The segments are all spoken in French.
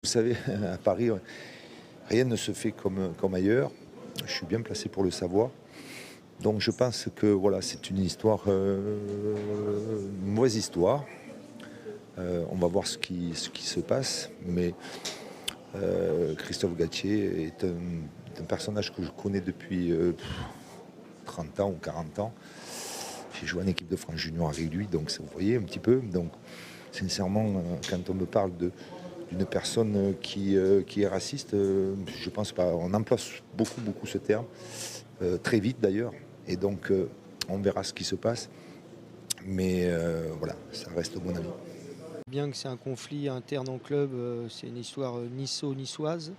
Vous savez, à Paris, rien ne se fait comme ailleurs. Je suis bien placé pour le savoir. Donc je pense que voilà, c'est une histoire, une mauvaise histoire. On va voir ce qui se passe. Mais Christophe Galtier est un personnage que je connais depuis 30 ans ou 40 ans. J'ai joué en équipe de France Junior avec lui, donc vous voyez un petit peu. Donc sincèrement, quand on me parle d'une personne qui est raciste, je pense pas. On emploie beaucoup ce terme, très vite d'ailleurs. Et donc, on verra ce qui se passe. Mais voilà, ça reste mon avis. Bien que c'est un conflit interne en club, c'est une histoire niçoise.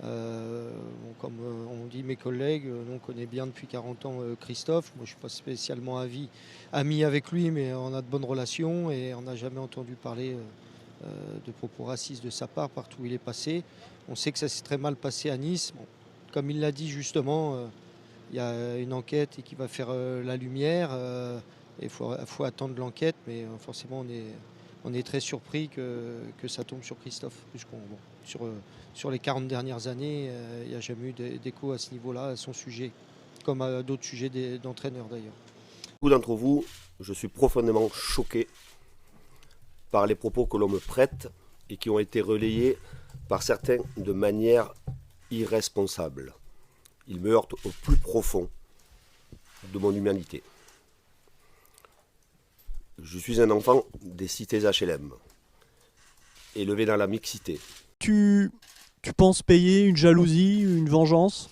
Comme on dit mes collègues, on connaît bien depuis 40 ans Christophe. Moi, je ne suis pas spécialement ami avec lui, mais on a de bonnes relations et on n'a jamais entendu parler de propos racistes de sa part partout où il est passé. On sait que ça s'est très mal passé à Nice. Bon, comme il l'a dit justement, il y a une enquête et qui va faire la lumière. Il faut attendre l'enquête, mais forcément on est très surpris que ça tombe sur Christophe. Sur les 40 dernières années, il n'y a jamais eu d'écho à ce niveau-là, à son sujet, comme à d'autres sujets d'entraîneurs d'ailleurs. Beaucoup d'entre vous, je suis profondément choqué par les propos que l'on me prête et qui ont été relayés par certains de manière irresponsable. Ils me heurtent au plus profond de mon humanité. Je suis un enfant des cités HLM, élevé dans la mixité. Tu penses payer une jalousie, une vengeance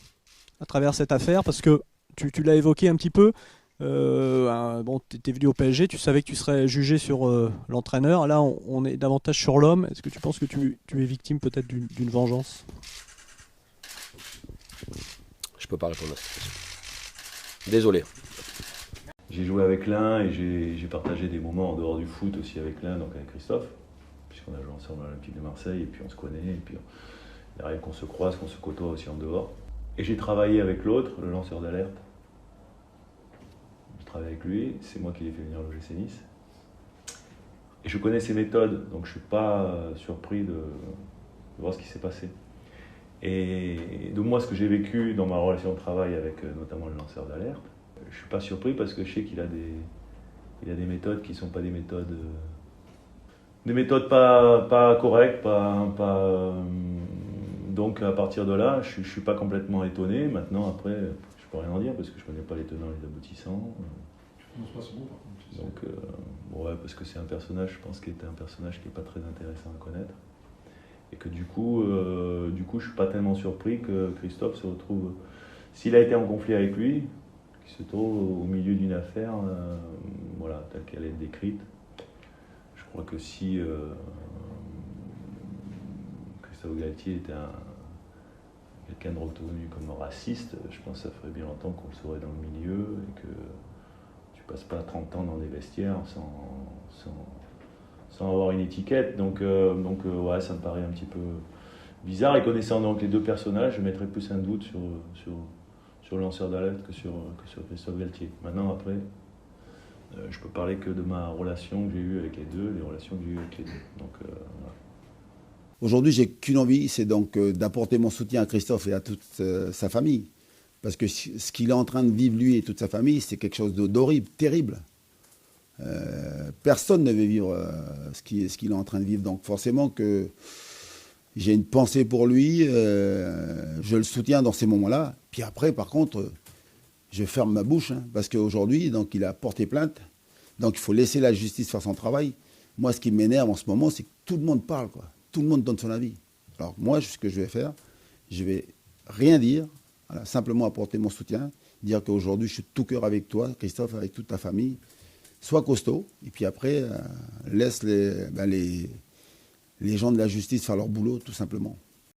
à travers cette affaire? Parce que tu l'as évoqué un petit peu. Tu étais venu au PSG, tu savais que tu serais jugé sur l'entraîneur. Là, on est davantage sur l'homme. Est-ce que tu penses que tu es victime peut-être d'une vengeance? Je peux pas répondre à cette question. Désolé. J'ai joué avec l'un et j'ai partagé des moments en dehors du foot aussi avec l'un, donc avec Christophe, puisqu'on a joué ensemble à l'Olympique de Marseille et puis on se connaît, et puis il arrive qu'on se croise, qu'on se côtoie aussi en dehors. Et j'ai travaillé avec l'autre, le lanceur d'alerte. Je travaille avec lui, c'est moi qui l'ai fait venir au l'OGC Nice. Et je connais ses méthodes, donc je ne suis pas surpris de voir ce qui s'est passé. Et de moi, ce que j'ai vécu dans ma relation de travail avec notamment le lanceur d'alerte, je ne suis pas surpris parce que je sais qu'il a des méthodes qui ne sont pas des méthodes pas correctes, donc à partir de là, je ne suis pas complètement étonné. Maintenant, après, je ne peux rien en dire parce que je ne connais pas les tenants et les aboutissants. Donc, ouais, parce que c'est un personnage, je pense qu'il était un personnage qui n'est pas très intéressant à connaître. Et que du coup, je ne suis pas tellement surpris que Christophe se retrouve, s'il a été en conflit avec lui, qu'il se trouve au milieu d'une affaire, voilà, telle qu'elle est décrite. Je crois que si Christophe Galtier était quelqu'un de reconnu comme raciste, je pense que ça ferait bien longtemps qu'on le saurait dans le milieu et que tu passes pas 30 ans dans des vestiaires sans avoir une étiquette. Donc ouais, ça me paraît un petit peu bizarre. Et connaissant donc les deux personnages, je mettrais plus un doute sur le lanceur d'alerte que sur Christophe Galtier. Maintenant, après, je peux parler que de ma relation que j'ai eue avec les deux, les relations que j'ai eues avec les deux. Donc, voilà. Aujourd'hui, j'ai qu'une envie, c'est donc d'apporter mon soutien à Christophe et à toute sa famille. Parce que ce qu'il est en train de vivre, lui et toute sa famille, c'est quelque chose d'horrible, terrible. Personne ne veut vivre ce qu'il est en train de vivre. Donc forcément que j'ai une pensée pour lui, je le soutiens dans ces moments-là. Puis après, par contre, je ferme ma bouche, hein, parce qu'aujourd'hui, donc, il a porté plainte. Donc il faut laisser la justice faire son travail. Moi, ce qui m'énerve en ce moment, c'est que tout le monde parle, quoi. Tout le monde donne son avis. Alors moi, ce que je vais faire, je vais rien dire, voilà, simplement apporter mon soutien, dire qu'aujourd'hui, je suis de tout cœur avec toi, Christophe, avec toute ta famille. Sois costaud, et puis après, laisse les gens de la justice faire leur boulot, tout simplement.